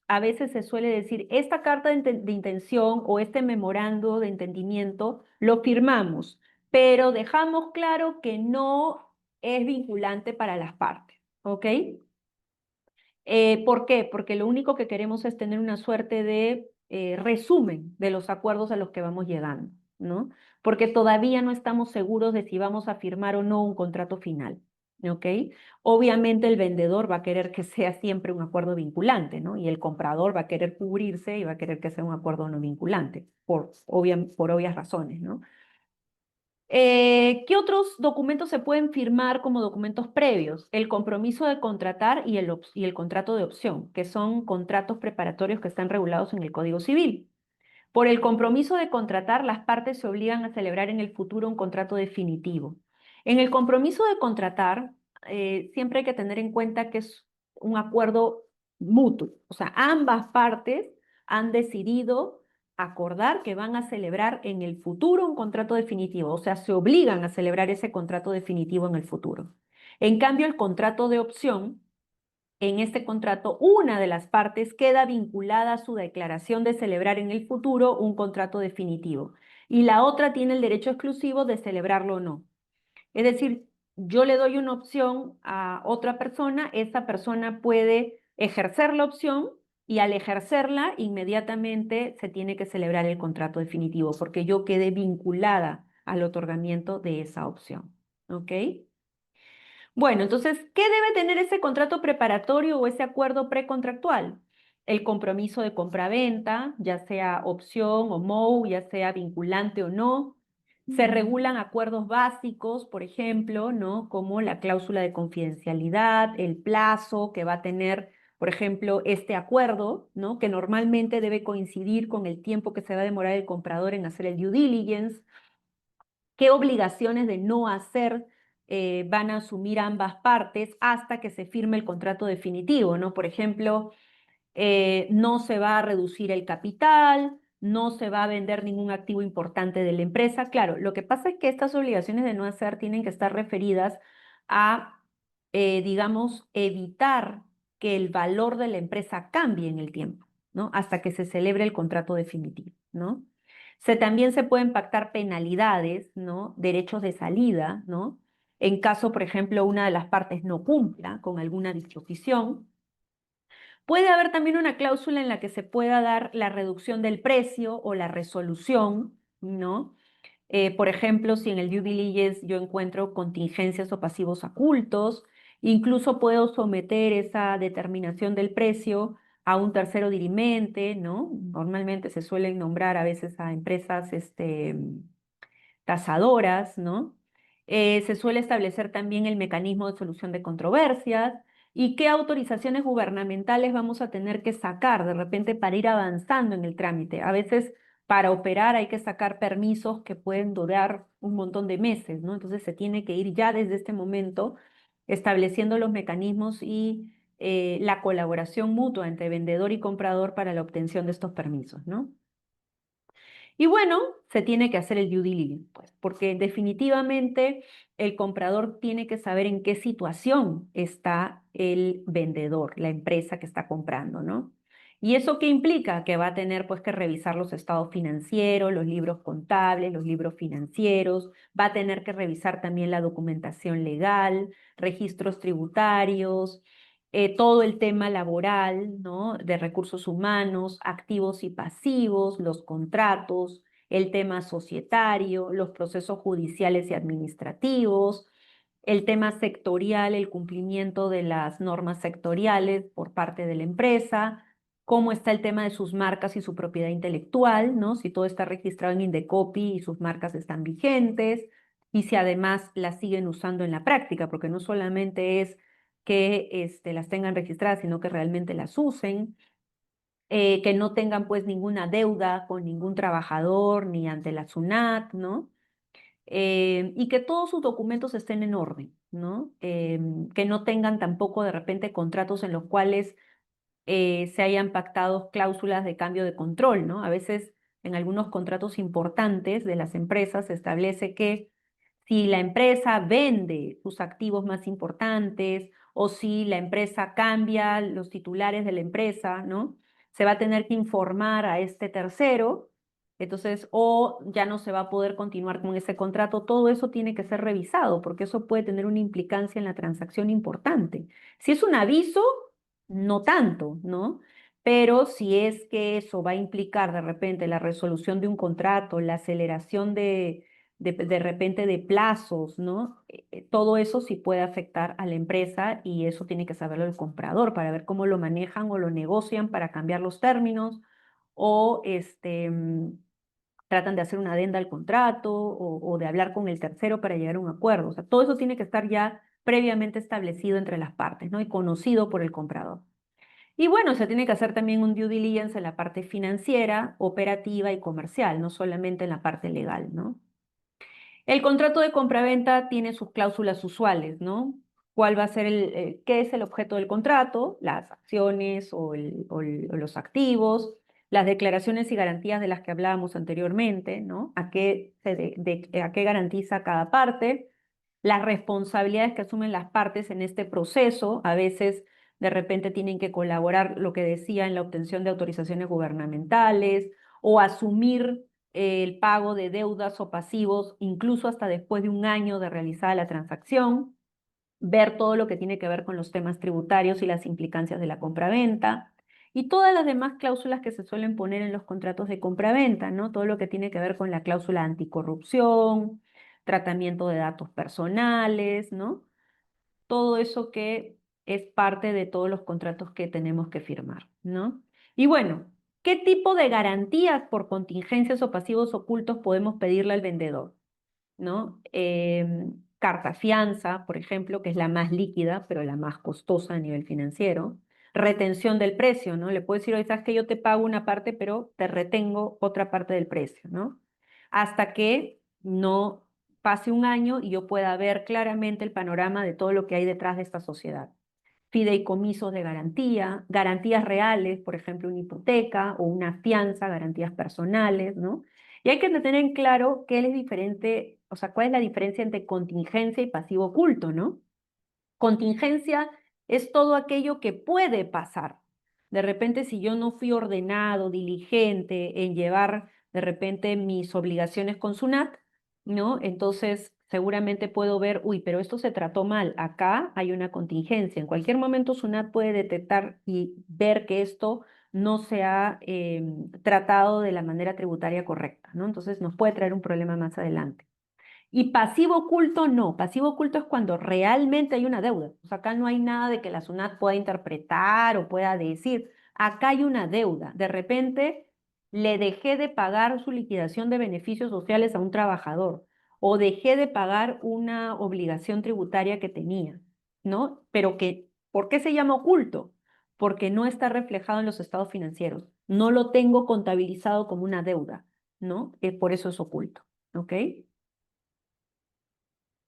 A veces se suele decir, esta carta de intención o este memorando de entendimiento lo firmamos, pero dejamos claro que no es vinculante para las partes, ¿ok? ¿Por qué? Porque lo único que queremos es tener una suerte de resumen de los acuerdos a los que vamos llegando, ¿no? Porque todavía no estamos seguros de si vamos a firmar o no un contrato final, ¿ok? Obviamente el vendedor va a querer que sea siempre un acuerdo vinculante, ¿no? Y el comprador va a querer cubrirse y va a querer que sea un acuerdo no vinculante, por obvias razones, ¿no? ¿Qué otros documentos se pueden firmar como documentos previos? El compromiso de contratar y el contrato de opción, que son contratos preparatorios que están regulados en el Código Civil. Por el compromiso de contratar, las partes se obligan a celebrar en el futuro un contrato definitivo. En el compromiso de contratar, siempre hay que tener en cuenta que es un acuerdo mutuo. O sea, ambas partes han decidido acordar que van a celebrar en el futuro un contrato definitivo. O sea, se obligan a celebrar ese contrato definitivo en el futuro. En cambio, el contrato de opción, en este contrato, una de las partes queda vinculada a su declaración de celebrar en el futuro un contrato definitivo y la otra tiene el derecho exclusivo de celebrarlo o no. Es decir, yo le doy una opción a otra persona, esa persona puede ejercer la opción y al ejercerla inmediatamente se tiene que celebrar el contrato definitivo porque yo quedé vinculada al otorgamiento de esa opción. ¿Ok? Bueno, entonces, ¿qué debe tener ese contrato preparatorio o ese acuerdo precontractual? El compromiso de compraventa, ya sea opción o MOU, ya sea vinculante o no. Se regulan acuerdos básicos, por ejemplo, ¿no? Como la cláusula de confidencialidad, el plazo que va a tener, por ejemplo, este acuerdo, ¿no? Que normalmente debe coincidir con el tiempo que se va a demorar el comprador en hacer el due diligence, qué obligaciones de no hacer van a asumir ambas partes hasta que se firme el contrato definitivo, ¿no? Por ejemplo, no se va a reducir el capital, no se va a vender ningún activo importante de la empresa. Claro, lo que pasa es que estas obligaciones de no hacer tienen que estar referidas a, digamos, evitar que el valor de la empresa cambie en el tiempo, ¿no? Hasta que se celebre el contrato definitivo, ¿no? También se pueden pactar penalidades, ¿no? Derechos de salida, ¿no? En caso, por ejemplo, una de las partes no cumpla con alguna disposición. Puede haber también una cláusula en la que se pueda dar la reducción del precio o la resolución, ¿no? Por ejemplo, si en el due diligence yo encuentro contingencias o pasivos ocultos, incluso puedo someter esa determinación del precio a un tercero dirimente, ¿no? Normalmente se suelen nombrar a veces a empresas, tasadoras, ¿no? Se suele establecer también el mecanismo de solución de controversias y qué autorizaciones gubernamentales vamos a tener que sacar de repente para ir avanzando en el trámite. A veces para operar hay que sacar permisos que pueden durar un montón de meses, ¿no? Entonces se tiene que ir ya desde este momento estableciendo los mecanismos y la colaboración mutua entre vendedor y comprador para la obtención de estos permisos, ¿no? Y bueno, se tiene que hacer el due diligence, pues, porque definitivamente el comprador tiene que saber en qué situación está el vendedor, la empresa que está comprando, ¿no? ¿Y eso qué implica? Que va a tener pues que revisar los estados financieros, los libros contables, los libros financieros, va a tener que revisar también la documentación legal, registros tributarios, todo el tema laboral, ¿no? De recursos humanos, activos y pasivos, los contratos, el tema societario, los procesos judiciales y administrativos, el tema sectorial, el cumplimiento de las normas sectoriales por parte de la empresa, cómo está el tema de sus marcas y su propiedad intelectual, ¿no? Si todo está registrado en Indecopi y sus marcas están vigentes, y si además las siguen usando en la práctica, porque no solamente es que las tengan registradas, sino que realmente las usen, que no tengan pues ninguna deuda con ningún trabajador ni ante la SUNAT, ¿no? Y que todos sus documentos estén en orden, ¿no? Que no tengan tampoco de repente contratos en los cuales se hayan pactado cláusulas de cambio de control, ¿no? A veces en algunos contratos importantes de las empresas se establece que si la empresa vende sus activos más importantes o si la empresa cambia los titulares de la empresa, ¿no? Se va a tener que informar a este tercero, entonces, o ya no se va a poder continuar con ese contrato. Todo eso tiene que ser revisado porque eso puede tener una implicancia en la transacción importante. Si es un aviso, no tanto, ¿no? Pero si es que eso va a implicar de repente la resolución de un contrato, la aceleración de repente de plazos, ¿no? Todo eso sí puede afectar a la empresa y eso tiene que saberlo el comprador para ver cómo lo manejan o lo negocian para cambiar los términos o tratan de hacer una adenda al contrato o de hablar con el tercero para llegar a un acuerdo. O sea, todo eso tiene que estar ya previamente establecido entre las partes, ¿no? Y conocido por el comprador. Y bueno, se tiene que hacer también un due diligence en la parte financiera, operativa y comercial, no solamente en la parte legal, ¿no? El contrato de compraventa tiene sus cláusulas usuales, ¿no? ¿Cuál va a ser qué es el objeto del contrato? Las acciones o los activos, las declaraciones y garantías de las que hablábamos anteriormente, ¿no? A qué garantiza cada parte, las responsabilidades que asumen las partes en este proceso. A veces, de repente, tienen que colaborar, lo que decía, en la obtención de autorizaciones gubernamentales o asumir el pago de deudas o pasivos, incluso hasta después de un año de realizada la transacción, ver todo lo que tiene que ver con los temas tributarios y las implicancias de la compraventa, y todas las demás cláusulas que se suelen poner en los contratos de compraventa, ¿no? Todo lo que tiene que ver con la cláusula anticorrupción, tratamiento de datos personales, ¿no? Todo eso que es parte de todos los contratos que tenemos que firmar, ¿no? Y bueno, ¿qué tipo de garantías por contingencias o pasivos ocultos podemos pedirle al vendedor? ¿No? Carta fianza, por ejemplo, que es la más líquida, pero la más costosa a nivel financiero. Retención del precio, ¿no? Le puedo decir, oye, sabes que yo te pago una parte, pero te retengo otra parte del precio, ¿no? Hasta que no pase un año y yo pueda ver claramente el panorama de todo lo que hay detrás de esta sociedad. Fideicomisos de garantía, garantías reales, por ejemplo, una hipoteca o una fianza, garantías personales, ¿no? Y hay que tener en claro qué es diferente, o sea, cuál es la diferencia entre contingencia y pasivo oculto, ¿no? Contingencia es todo aquello que puede pasar. De repente, si yo no fui ordenado, diligente en llevar de repente mis obligaciones con SUNAT, ¿no? Entonces, seguramente puedo ver, uy, pero esto se trató mal. Acá hay una contingencia. En cualquier momento, SUNAT puede detectar y ver que esto no se ha tratado de la manera tributaria correcta, ¿no? Entonces, nos puede traer un problema más adelante. Y pasivo oculto no. Pasivo oculto es cuando realmente hay una deuda. O sea, acá no hay nada de que la SUNAT pueda interpretar o pueda decir. Acá hay una deuda. De repente le dejé de pagar su liquidación de beneficios sociales a un trabajador o dejé de pagar una obligación tributaria que tenía, ¿no? Pero que, ¿por qué se llama oculto? Porque no está reflejado en los estados financieros. No lo tengo contabilizado como una deuda, ¿no? Por eso es oculto, ¿ok?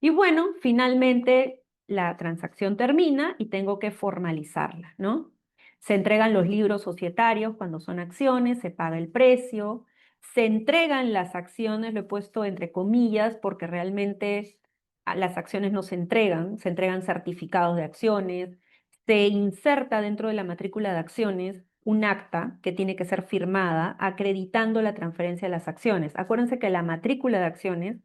Y bueno, finalmente la transacción termina y tengo que formalizarla, ¿no? Se entregan los libros societarios cuando son acciones, se paga el precio, se entregan las acciones, lo he puesto entre comillas porque realmente las acciones no se entregan certificados de acciones, se inserta dentro de la matrícula de acciones un acta que tiene que ser firmada acreditando la transferencia de las acciones. Acuérdense que la matrícula de acciones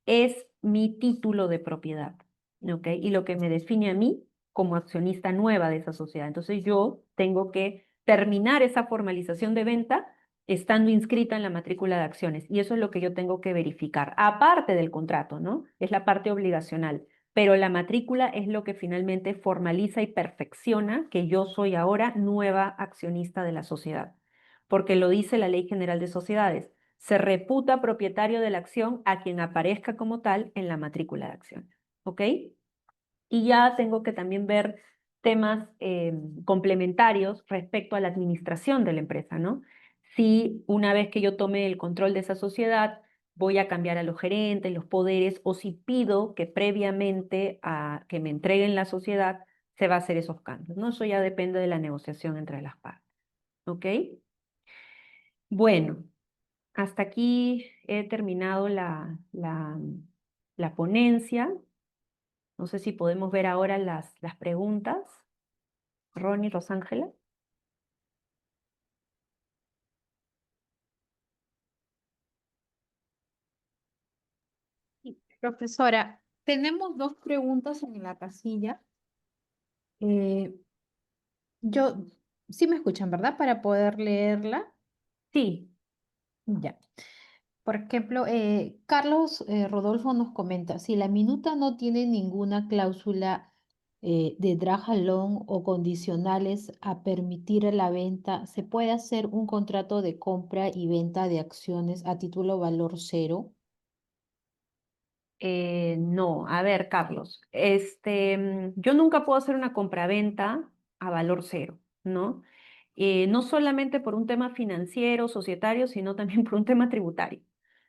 es mi título de propiedad, ¿ok? Y lo que me define a mí como accionista nueva de esa sociedad. Entonces yo tengo que terminar esa formalización de venta estando inscrita en la matrícula de acciones. Y eso es lo que yo tengo que verificar, aparte del contrato, ¿no? Es la parte obligacional. Pero la matrícula es lo que finalmente formaliza y perfecciona que yo soy ahora nueva accionista de la sociedad, porque lo dice la Ley General de Sociedades. Se reputa propietario de la acción a quien aparezca como tal en la matrícula de acciones. ¿Ok? Y ya tengo que también ver temas complementarios respecto a la administración de la empresa, ¿no? Si una vez que yo tome el control de esa sociedad, voy a cambiar a los gerentes, los poderes, o si pido que previamente a que me entreguen la sociedad, se va a hacer esos cambios, ¿no? Eso ya depende de la negociación entre las partes. ¿Ok? Bueno. Hasta aquí he terminado la ponencia. No sé si podemos ver ahora las preguntas. Ronnie, Rosángela. Sí, profesora, tenemos dos preguntas en la casilla. Eh, yo, sí me escuchan, ¿verdad? Para poder leerla. Sí, Ya. Por ejemplo, Carlos Rodolfo nos comenta, si la minuta no tiene ninguna cláusula de drag along o condicionales a permitir la venta, ¿se puede hacer un contrato de compra y venta de acciones a título valor cero? No, a ver, Carlos, yo nunca puedo hacer una compraventa a valor cero, ¿no? No solamente por un tema financiero, societario, sino también por un tema tributario,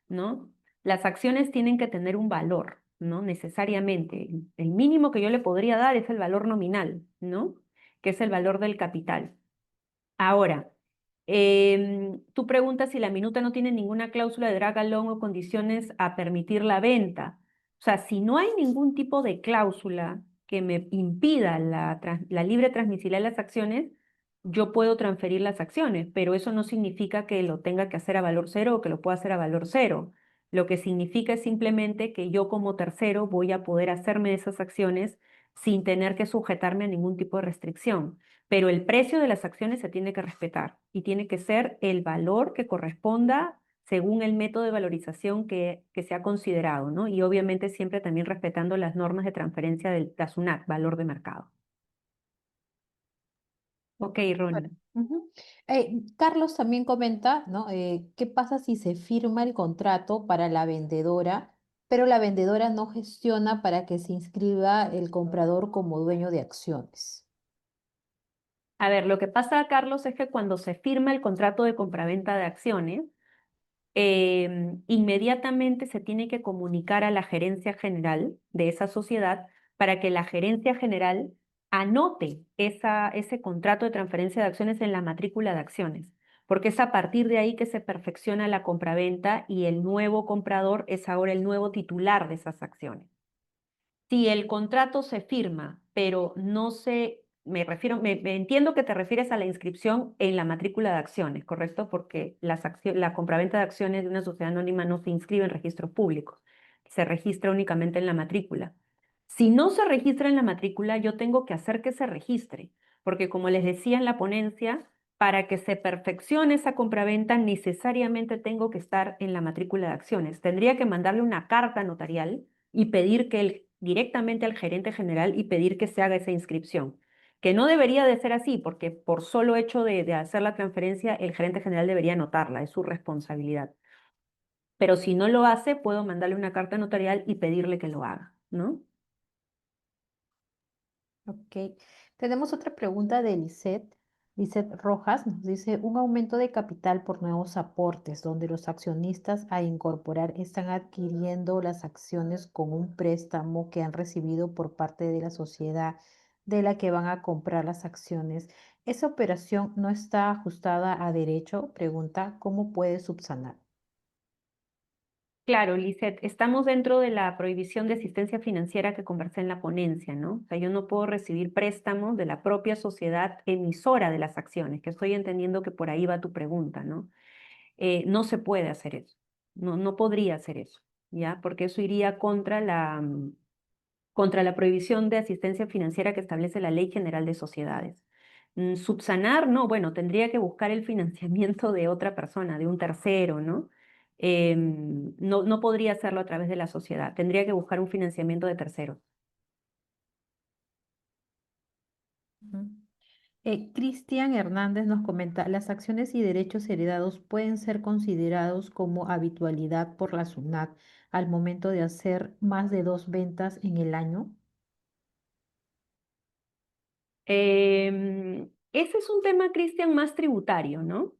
¿no? Las acciones tienen que tener un valor, ¿no? Necesariamente. El mínimo que yo le podría dar es el valor nominal, ¿no? Que es el valor del capital. Ahora, tú preguntas si la minuta no tiene ninguna cláusula de drag along o condiciones a permitir la venta. O sea, si no hay ningún tipo de cláusula que me impida la libre transmisibilidad de las acciones, yo puedo transferir las acciones, pero eso no significa que lo tenga que hacer a valor cero o que lo pueda hacer a valor cero. Lo que significa es simplemente que yo como tercero voy a poder hacerme de esas acciones sin tener que sujetarme a ningún tipo de restricción, pero el precio de las acciones se tiene que respetar y tiene que ser el valor que corresponda según el método de valorización que se ha considerado, ¿no? Y obviamente siempre también respetando las normas de transferencia del TASUNAT, valor de mercado. Ok, Bueno, Ronnie. ujú. Carlos también comenta, ¿no? ¿Qué pasa si se firma el contrato para la vendedora, pero la vendedora no gestiona para que se inscriba el comprador como dueño de acciones? A ver, lo que pasa, Carlos, es que cuando se firma el contrato de compraventa de acciones, inmediatamente se tiene que comunicar a la gerencia general de esa sociedad para que la gerencia general anote ese contrato de transferencia de acciones en la matrícula de acciones, porque es a partir de ahí que se perfecciona la compraventa y el nuevo comprador es ahora el nuevo titular de esas acciones. Si el contrato se firma, pero no se, me refiero, me entiendo que te refieres a la inscripción en la matrícula de acciones, ¿correcto? Porque la compraventa de acciones de una sociedad anónima no se inscribe en registros públicos, se registra únicamente en la matrícula. Si no se registra en la matrícula, yo tengo que hacer que se registre, porque como les decía en la ponencia, para que se perfeccione esa compraventa, necesariamente tengo que estar en la matrícula de acciones. Tendría que mandarle una carta notarial y pedir que directamente al gerente general y pedir que se haga esa inscripción. Que no debería de ser así, porque por solo hecho de hacer la transferencia, el gerente general debería anotarla, es su responsabilidad. Pero si no lo hace, puedo mandarle una carta notarial y pedirle que lo haga, ¿no? Ok. Tenemos otra pregunta de Lisette. Lisette Rojas nos dice, un aumento de capital por nuevos aportes, donde los accionistas a incorporar están adquiriendo las acciones con un préstamo que han recibido por parte de la sociedad de la que van a comprar las acciones. ¿Esa operación no está ajustada a derecho? Pregunta, ¿cómo puede subsanar? Claro, Lisette, estamos dentro de la prohibición de asistencia financiera que conversé en la ponencia, ¿no? O sea, yo no puedo recibir préstamos de la propia sociedad emisora de las acciones, que estoy entendiendo que por ahí va tu pregunta, ¿no? No se puede hacer eso, no podría hacer eso, ¿ya? Porque eso iría contra la prohibición de asistencia financiera que establece la Ley General de Sociedades. Subsanar, no, bueno, tendría que buscar el financiamiento de otra persona, de un tercero, ¿no? No podría hacerlo a través de la sociedad, tendría que buscar un financiamiento de terceros. Ujú. Cristian Hernández nos comenta, ¿las acciones y derechos heredados pueden ser considerados como habitualidad por la SUNAT al momento de hacer más de dos ventas en el año? Ese es un tema, Cristian, más tributario, ¿no?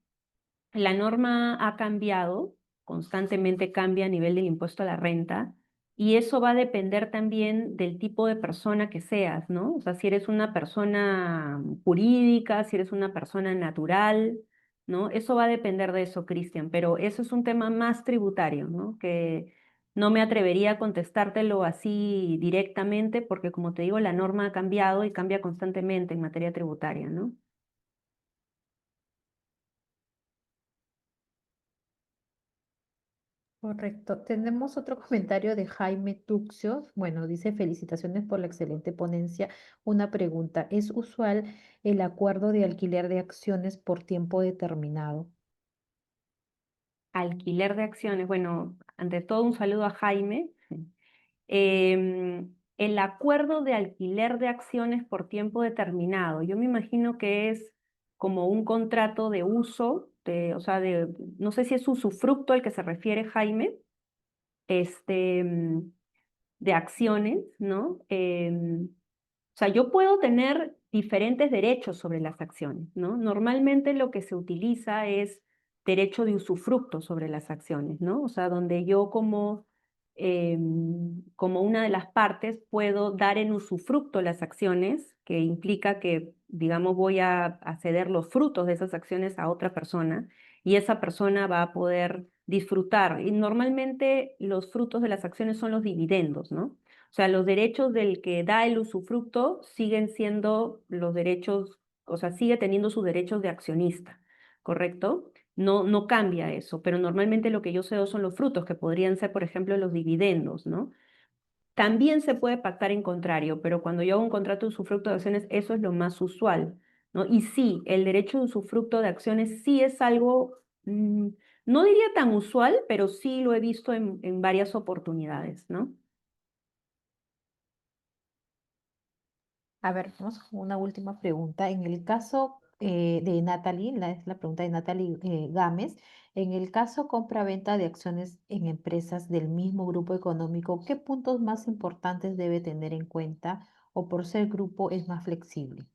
La norma ha cambiado, constantemente cambia a nivel del impuesto a la renta, y eso va a depender también del tipo de persona que seas, ¿no? O sea, si eres una persona jurídica, si eres una persona natural, ¿no? Eso va a depender de eso, Cristian, pero eso es un tema más tributario, ¿no? Que no me atrevería a contestártelo así directamente, porque como te digo, la norma ha cambiado y cambia constantemente en materia tributaria, ¿no? Correcto. Tenemos otro comentario de Jaime Tuxio. Bueno, dice felicitaciones por la excelente ponencia. Una pregunta, ¿es usual el acuerdo de alquiler de acciones por tiempo determinado? Alquiler de acciones. Bueno, ante todo un saludo a Jaime. Em, el acuerdo de alquiler de acciones por tiempo determinado. Yo me imagino que es como un contrato de uso, o sea, no sé si es usufructo al que se refiere Jaime, este, de acciones, ¿no? O sea, yo puedo tener diferentes derechos sobre las acciones, ¿no? Normalmente lo que se utiliza es derecho de usufructo sobre las acciones, ¿no? O sea, donde yo como una de las partes puedo dar en usufructo las acciones, que implica que, digamos, voy a ceder los frutos de esas acciones a otra persona y esa persona va a poder disfrutar. Y normalmente los frutos de las acciones son los dividendos, ¿no? O sea, los derechos del que da el usufructo siguen siendo los derechos, o sea, sigue teniendo sus derechos de accionista, ¿correcto? No cambia eso, pero normalmente lo que yo cedo son los frutos, que podrían ser, por ejemplo, los dividendos, ¿no? También se puede pactar en contrario, pero cuando yo hago un contrato de usufructo de acciones, eso es lo más usual, ¿no? Y sí, el derecho de usufructo de acciones sí es algo, no diría tan usual, pero sí lo he visto en varias oportunidades, ¿no? A ver, vamos con una última pregunta. En el caso de Natalie, es la pregunta de Natalie Gámez, en el caso compra-venta de acciones en empresas del mismo grupo económico, ¿qué puntos más importantes debe tener en cuenta o por ser grupo es más flexible?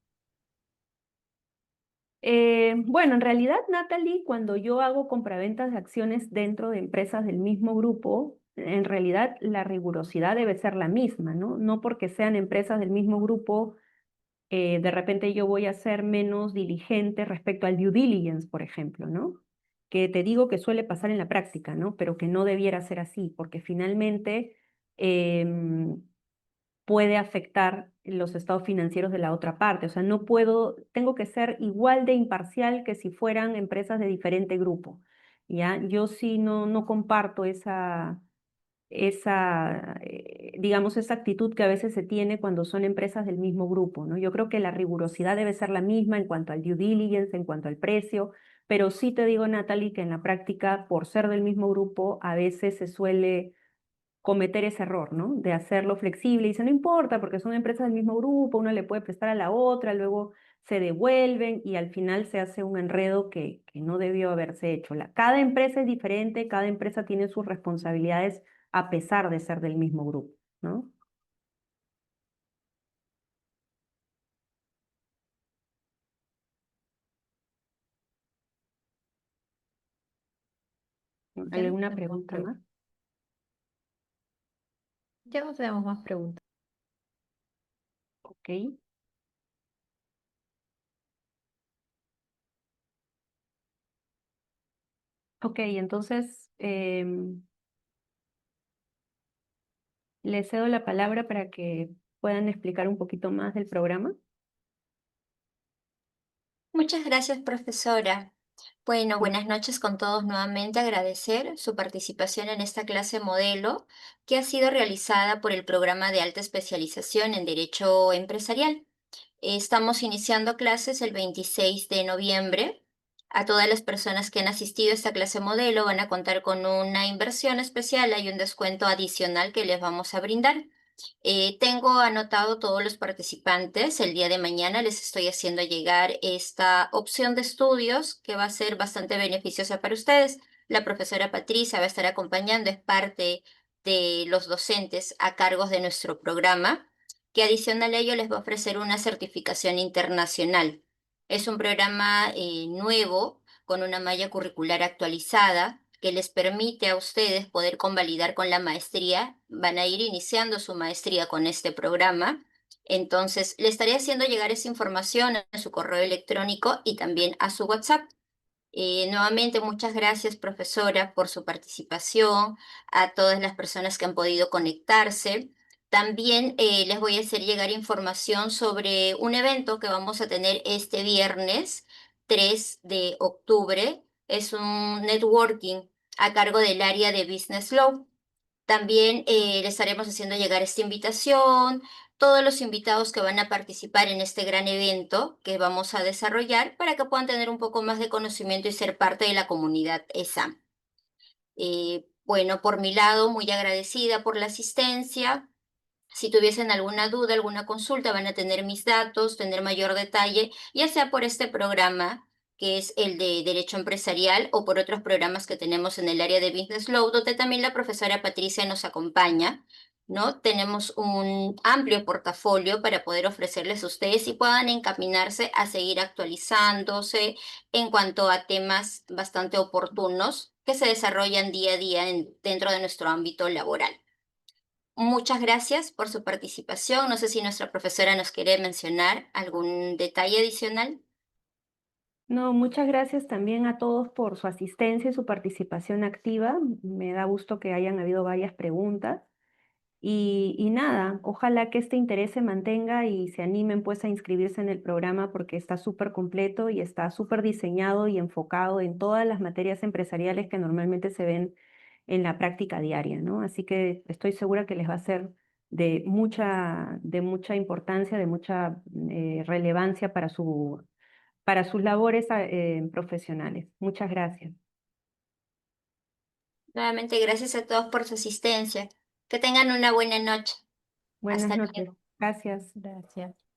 Bueno, en realidad, Natalie, cuando yo hago compraventas de acciones dentro de empresas del mismo grupo, en realidad la rigurosidad debe ser la misma, ¿no? No porque sean empresas del mismo grupo, de repente yo voy a ser menos diligente respecto al due diligence, por ejemplo, ¿no? Que te digo que suele pasar en la práctica, ¿no? Pero que no debiera ser así, porque finalmente em, puede afectar los estados financieros de la otra parte. O sea, no puedo, tengo que ser igual de imparcial que si fueran empresas de diferente grupo. ¿Ya? Yo sí no comparto digamos, esa actitud que a veces se tiene cuando son empresas del mismo grupo, ¿no? Yo creo que la rigurosidad debe ser la misma en cuanto al due diligence, en cuanto al precio, pero sí te digo, Natalie, que en la práctica, por ser del mismo grupo, a veces se suele cometer ese error, ¿no? De hacerlo flexible y dice, no importa, porque son empresas del mismo grupo, una le puede prestar a la otra, luego se devuelven y al final se hace un enredo que no debió haberse hecho. Cada empresa es diferente, cada empresa tiene sus responsabilidades a pesar de ser del mismo grupo, ¿no? Ya no ¿Alguna tenemos más pregunta más? preguntas. Ya no tenemos más preguntas. Ok, ok, entonces le cedo la palabra para que puedan explicar un poquito más del programa. Muchas gracias, profesora. Bueno, buenas noches con todos nuevamente. Agradecer su participación en esta clase modelo que ha sido realizada por el programa de alta especialización en Derecho Empresarial. Estamos iniciando clases el 26 de noviembre. A todas las personas que han asistido a esta clase modelo van a contar con una inversión especial, hay un descuento adicional que les vamos a brindar. Tengo anotado todos los participantes. El día de mañana les estoy haciendo llegar esta opción de estudios que va a ser bastante beneficiosa para ustedes. La profesora Patricia va a estar acompañando, es parte de los docentes a cargos de nuestro programa, que adicional a ello les va a ofrecer una certificación internacional. Es un programa nuevo con una malla curricular actualizada que les permite a ustedes poder convalidar con la maestría. Van a ir iniciando su maestría con este programa. Entonces, le estaré haciendo llegar esa información a su correo electrónico y también a su WhatsApp. Nuevamente, muchas gracias, profesora, por su participación, a todas las personas que han podido conectarse. También les voy a hacer llegar información sobre un evento que vamos a tener este viernes 3 de octubre. Es un networking a cargo del área de Business Law. También le estaremos haciendo llegar esta invitación, todos los invitados que van a participar en este gran evento que vamos a desarrollar para que puedan tener un poco más de conocimiento y ser parte de la comunidad ESAM. Bueno, por mi lado, muy agradecida por la asistencia. Si tuviesen alguna duda, alguna consulta, van a tener mis datos, tener mayor detalle, ya sea por este programa, que es el de Derecho Empresarial, o por otros programas que tenemos en el área de Business Law, donde también la profesora Patricia nos acompaña, ¿no? Tenemos un amplio portafolio para poder ofrecerles a ustedes y puedan encaminarse a seguir actualizándose en cuanto a temas bastante oportunos que se desarrollan día a día dentro de nuestro ámbito laboral. Muchas gracias por su participación. No sé si nuestra profesora nos quiere mencionar algún detalle adicional. No, muchas gracias también a todos por su asistencia y su participación activa. Me da gusto que hayan habido varias preguntas. Y nada, ojalá que este interés se mantenga y se animen pues a inscribirse en el programa porque está súper completo y está súper diseñado y enfocado en todas las materias empresariales que normalmente se ven en la práctica diaria, ¿no? Así que estoy segura que les va a ser de mucha importancia, de mucha relevancia para sus labores profesionales. Muchas gracias. Nuevamente, gracias a todos por su asistencia. Que tengan una buena noche. Buenas Hasta noches. luego. Gracias. Gracias.